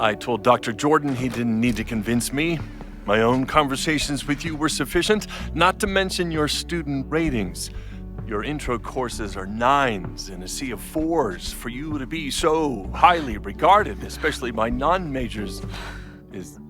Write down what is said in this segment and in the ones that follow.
I told Dr. Jordan he didn't need to convince me. My own conversations with you were sufficient, not to mention your student ratings. Your intro courses are 9s in a sea of 4s. For you to be so highly regarded, especially by non-majors, is...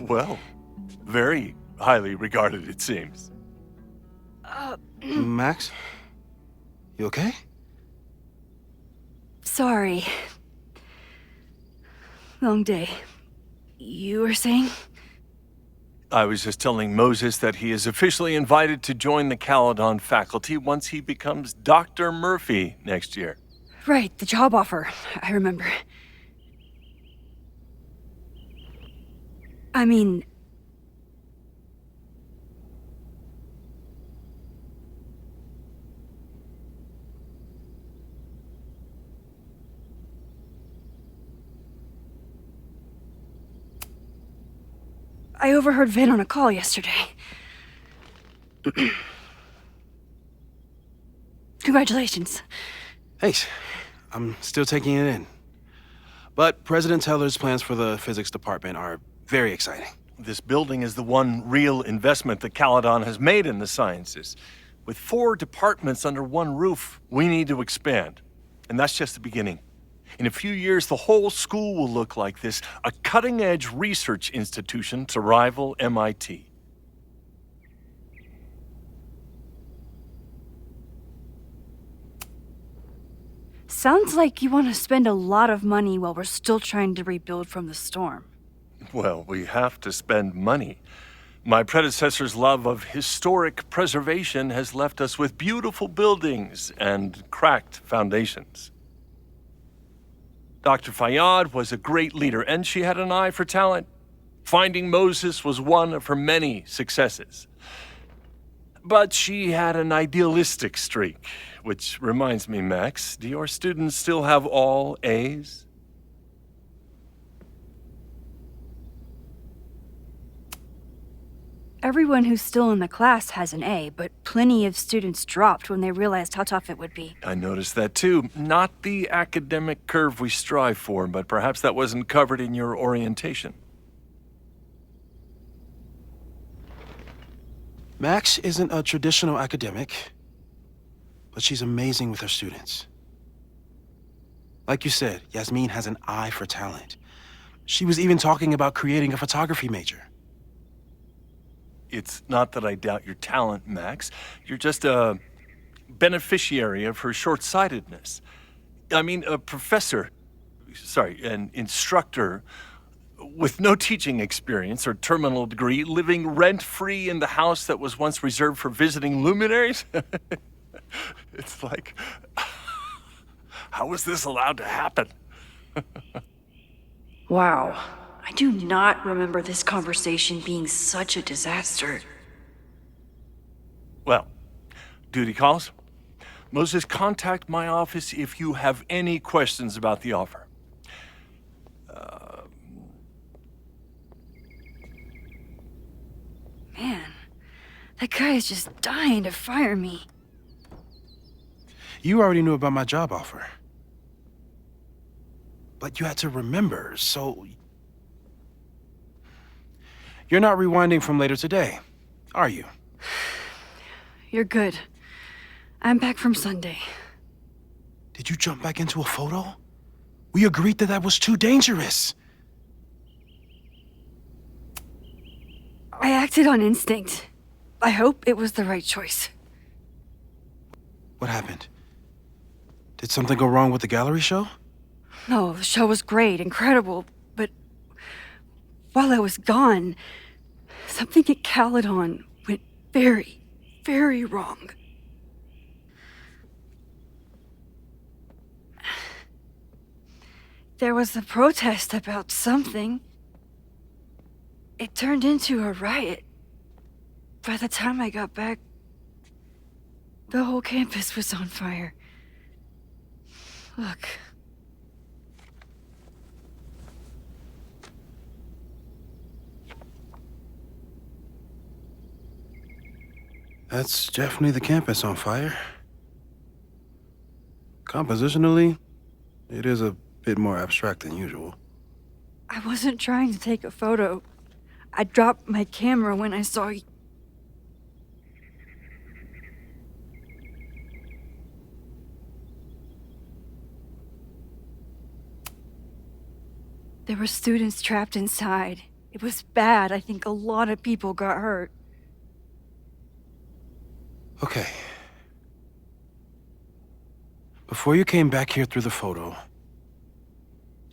well, very highly regarded, it seems. Max? You okay? Sorry. Long day. You were saying? I was just telling Moses that he is officially invited to join the Caledon faculty once he becomes Dr. Murphy next year. Right, the job offer. I remember. I mean... I overheard Vin on a call yesterday. Congratulations. Thanks. I'm still taking it in. But President Teller's plans for the physics department are very exciting. This building is the one real investment that Caledon has made in the sciences. With 4 departments under one roof, we need to expand. And that's just the beginning. In a few years, the whole school will look like this, a cutting-edge research institution to rival MIT. Sounds like you want to spend a lot of money while we're still trying to rebuild from the storm. Well, we have to spend money. My predecessor's love of historic preservation has left us with beautiful buildings and cracked foundations. Dr. Fayyad was a great leader, and she had an eye for talent. Finding Moses was one of her many successes. But she had an idealistic streak, which reminds me, Max, do your students still have all A's? Everyone who's still in the class has an A, but plenty of students dropped when they realized how tough it would be. I noticed that too. Not the academic curve we strive for, but perhaps that wasn't covered in your orientation. Max isn't a traditional academic, but she's amazing with her students. Like you said, Yasmin has an eye for talent. She was even talking about creating a photography major. It's not that I doubt your talent, Max. You're just a beneficiary of her short-sightedness. I mean, an instructor with no teaching experience or terminal degree, living rent-free in the house that was once reserved for visiting luminaries? It's like, how was this allowed to happen? Wow. I do not remember this conversation being such a disaster. Well, duty calls. Moses, contact my office if you have any questions about the offer. Man, that guy is just dying to fire me. You already knew about my job offer. But you had to remember, so... You're not rewinding from later today, are you? You're good. I'm back from Sunday. Did you jump back into a photo? We agreed that that was too dangerous. I acted on instinct. I hope it was the right choice. What happened? Did something go wrong with the gallery show? No, the show was great, incredible, but while I was gone, something at Caledon went very, very wrong. There was a protest about something. It turned into a riot. By the time I got back, the whole campus was on fire. Look. That's definitely the campus on fire. Compositionally, it is a bit more abstract than usual. I wasn't trying to take a photo. I dropped my camera when I saw you. There were students trapped inside. It was bad. I think a lot of people got hurt. Okay. Before you came back here through the photo,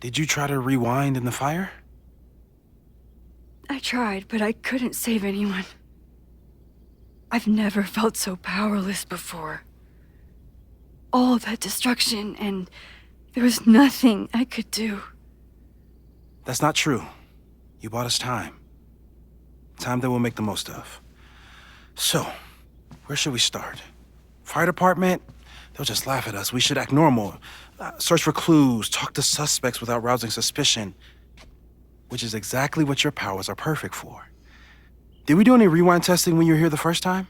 did you try to rewind in the fire? I tried, but I couldn't save anyone. I've never felt so powerless before. All that destruction, and there was nothing I could do. That's not true. You bought us time. Time that we'll make the most of. So, where should we start? Fire department? They'll just laugh at us. We should act normal. Search for clues, talk to suspects without rousing suspicion. Which is exactly what your powers are perfect for. Did we do any rewind testing when you were here the first time?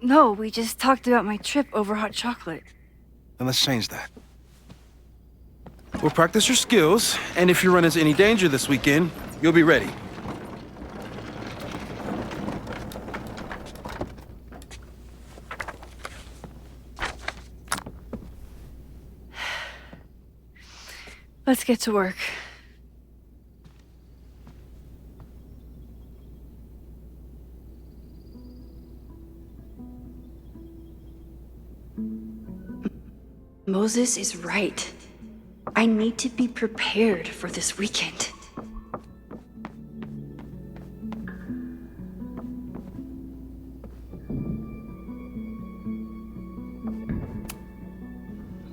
No, we just talked about my trip over hot chocolate. Then let's change that. We'll practice your skills, and if you run into any danger this weekend, you'll be ready. Let's get to work. Moses is right. I need to be prepared for this weekend.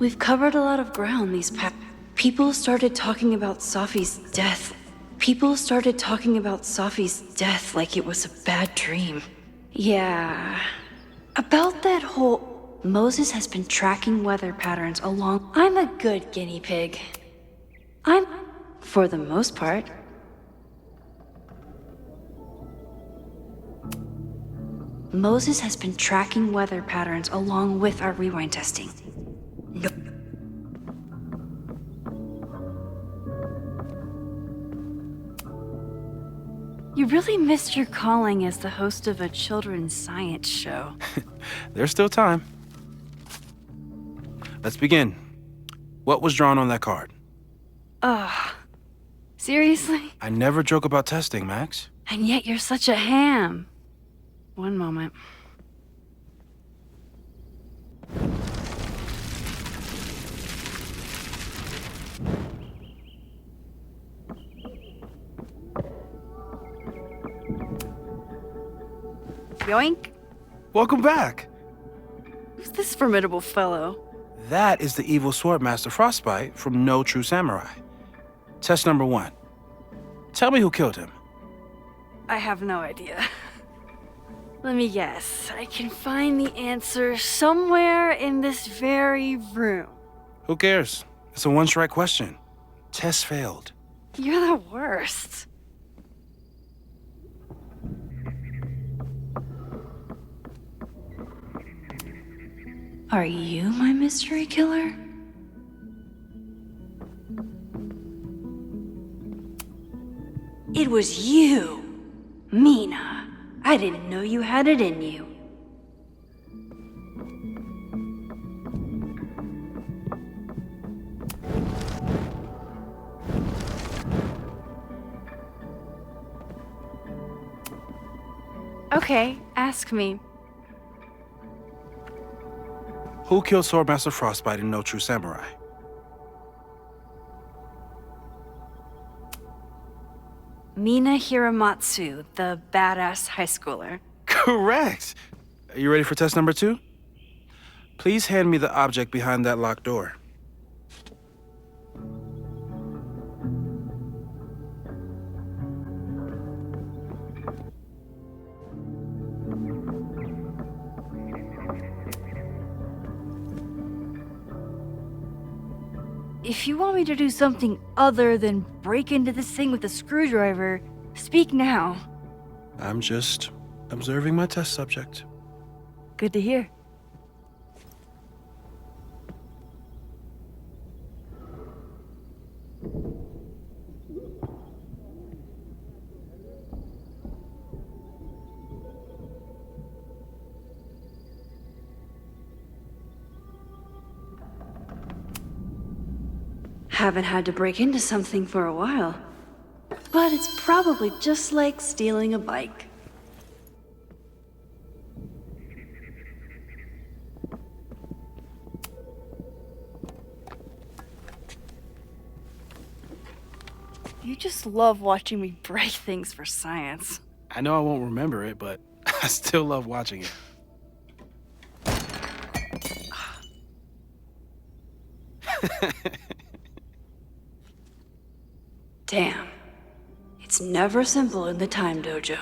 We've covered a lot of ground these past. People started talking about Safi's death. People started talking about Safi's death like it was a bad dream. Yeah. About that whole... Moses has been tracking weather patterns along... I'm a good guinea pig. For the most part. Moses has been tracking weather patterns along with our rewind testing. No. You really missed your calling as the host of a children's science show. There's still time. Let's begin. What was drawn on that card? Seriously? I never joke about testing, Max. And yet you're such a ham. One moment. Yoink. Welcome back. Who's this formidable fellow? That is the evil Swordmaster Frostbite from No True Samurai. Test number 1. Tell me who killed him. I have no idea. Let me guess. I can find the answer somewhere in this very room. Who cares? It's a one-strike question. Test failed. You're the worst. Are you my mystery killer? It was you, Mina. I didn't know you had it in you. Okay, ask me. Who killed Swordmaster Frostbite in No True Samurai? Mina Hiramatsu, the badass high schooler. Correct! Are you ready for test number 2? Please hand me the object behind that locked door. If you want me to do something other than break into this thing with a screwdriver, speak now. I'm just observing my test subject. Good to hear. Haven't had to break into something for a while. But it's probably just like stealing a bike. You just love watching me break things for science. I know I won't remember it, but I still love watching it. Damn. It's never simple in the time dojo.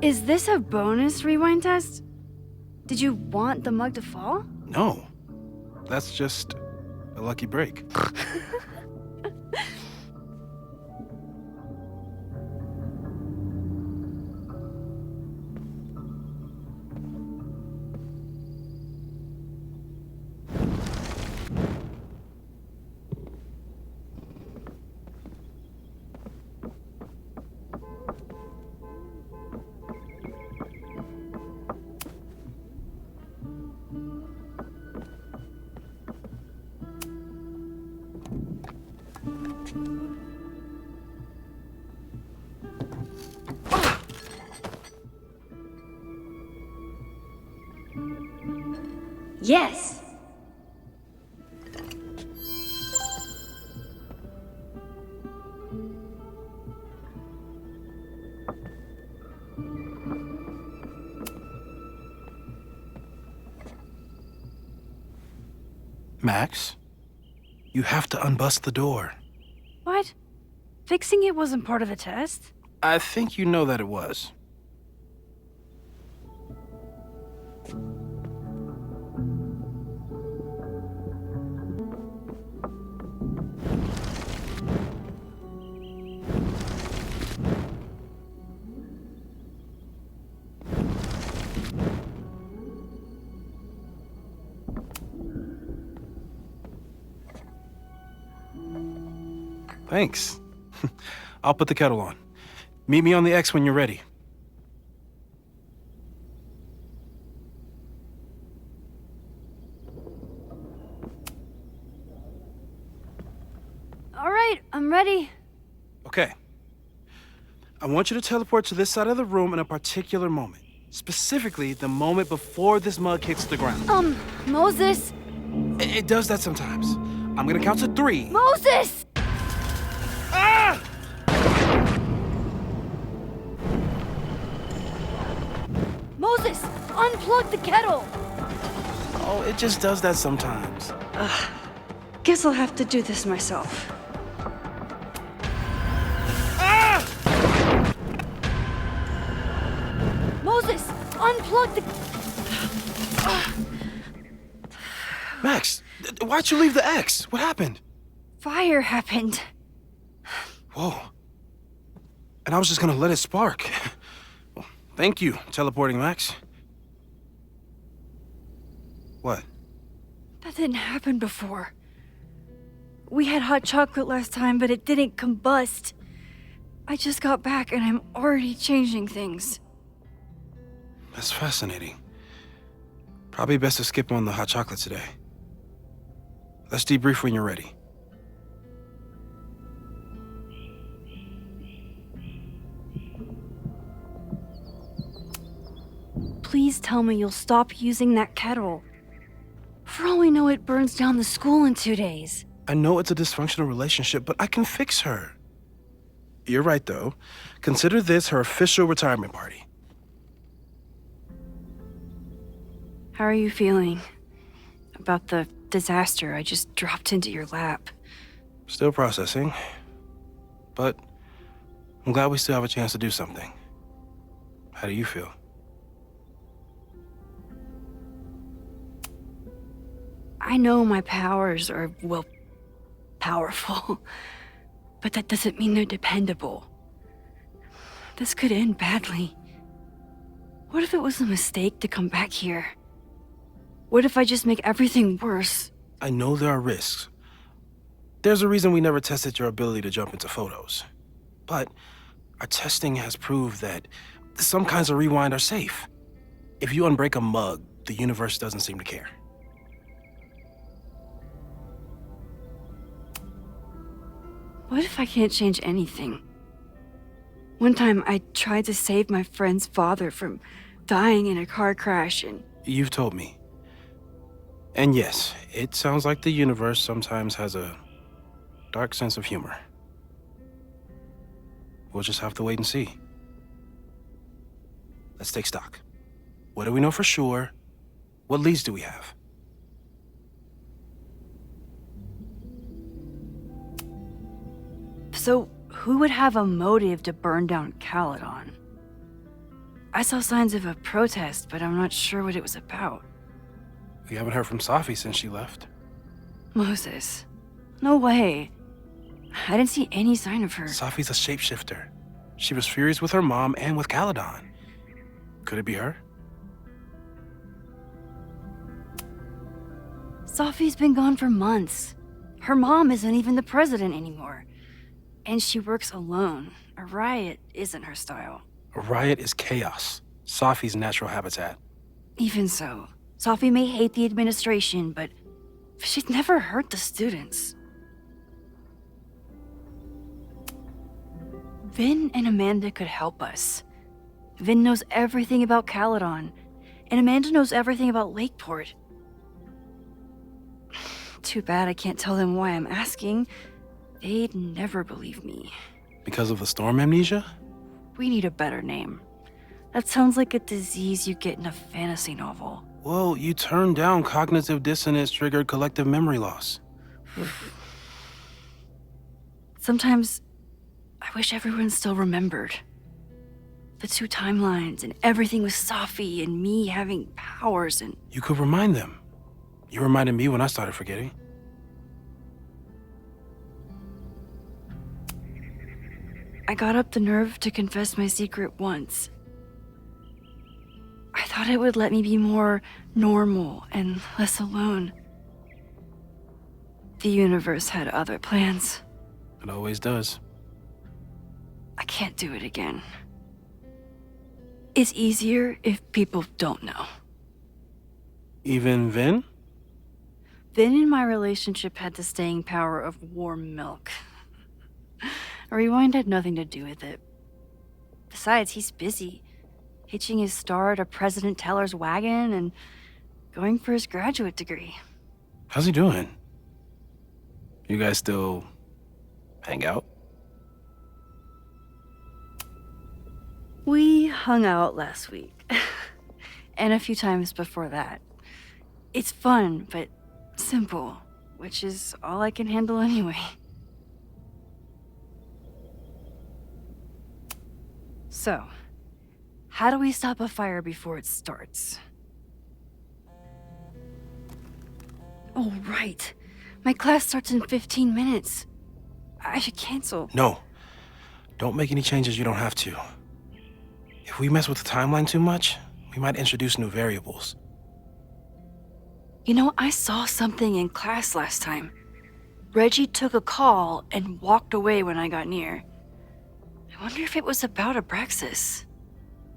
Is this a bonus rewind test? Did you want the mug to fall? No, that's just a lucky break. Yes! Max, you have to unbust the door. What? Fixing it wasn't part of the test? I think you know that it was. Thanks. I'll put the kettle on. Meet me on the X when you're ready. All right, I'm ready. Okay. I want you to teleport to this side of the room in a particular moment. Specifically, the moment before this mug hits the ground. Moses! It does that sometimes. I'm gonna count to 3. Moses! Ah! Moses, unplug the kettle! Oh, it just does that sometimes. Guess I'll have to do this myself. Ah! Moses, unplug the... Max, why'd you leave the X? What happened? Fire happened. Whoa. And I was just gonna let it spark. Well, thank you, teleporting Max. What? That didn't happen before. We had hot chocolate last time, but it didn't combust. I just got back and I'm already changing things. That's fascinating. Probably best to skip on the hot chocolate today. Let's debrief when you're ready. Please tell me you'll stop using that kettle. For all we know, it burns down the school in 2 days. I know it's a dysfunctional relationship, but I can fix her. You're right, though. Consider this her official retirement party. How are you feeling about the disaster, I just dropped into your lap. Still processing. But I'm glad we still have a chance to do something. How do you feel? I know my powers are, well, powerful. But that doesn't mean they're dependable. This could end badly. What if it was a mistake to come back here? What if I just make everything worse? I know there are risks. There's a reason we never tested your ability to jump into photos. But our testing has proved that some kinds of rewind are safe. If you unbreak a mug, the universe doesn't seem to care. What if I can't change anything? One time I tried to save my friend's father from dying in a car crash and... You've told me. And yes, it sounds like the universe sometimes has a dark sense of humor. We'll just have to wait and see. Let's take stock. What do we know for sure? What leads do we have? So, who would have a motive to burn down Caledon? I saw signs of a protest, but I'm not sure what it was about. We haven't heard from Safi since she left. Moses. No way. I didn't see any sign of her. Safi's a shapeshifter. She was furious with her mom and with Caledon. Could it be her? Safi's been gone for months. Her mom isn't even the president anymore. And she works alone. A riot isn't her style. A riot is chaos. Safi's natural habitat. Even so, Safi may hate the administration, but she'd never hurt the students. Vin and Amanda could help us. Vin knows everything about Caledon, and Amanda knows everything about Lakeport. Too bad I can't tell them why I'm asking. They'd never believe me. Because of the storm amnesia? We need a better name. That sounds like a disease you get in a fantasy novel. Well, you turned down cognitive dissonance triggered collective memory loss. Sometimes, I wish everyone still remembered. The two timelines and everything with Safi and me having powers and... You could remind them. You reminded me when I started forgetting. I got up the nerve to confess my secret once. I thought it would let me be more normal and less alone. The universe had other plans. It always does. I can't do it again. It's easier if people don't know. Even Vin? Vin in my relationship had the staying power of warm milk. A rewind had nothing to do with it. Besides, he's busy, hitching his star to President Teller's wagon and going for his graduate degree. How's he doing? You guys still hang out? We hung out last week. And a few times before that. It's fun, but simple, which is all I can handle anyway. So, how do we stop a fire before it starts? Oh, right. My class starts in 15 minutes. I should cancel. No. Don't make any changes you don't have to. If we mess with the timeline too much, we might introduce new variables. You know, I saw something in class last time. Reggie took a call and walked away when I got near. I wonder if it was about Abraxas.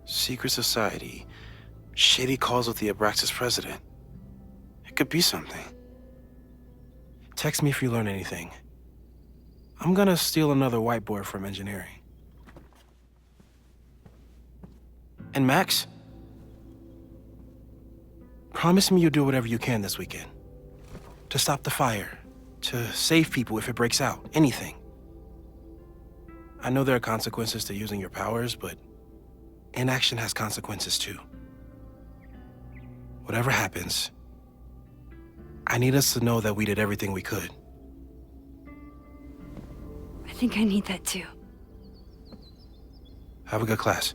Secret society. Shady calls with the Abraxas president. It could be something. Text me if you learn anything. I'm gonna steal another whiteboard from engineering. And Max? Promise me you'll do whatever you can this weekend. To stop the fire. To save people if it breaks out. Anything. I know there are consequences to using your powers, but inaction has consequences too. Whatever happens, I need us to know that we did everything we could. I think I need that too. Have a good class.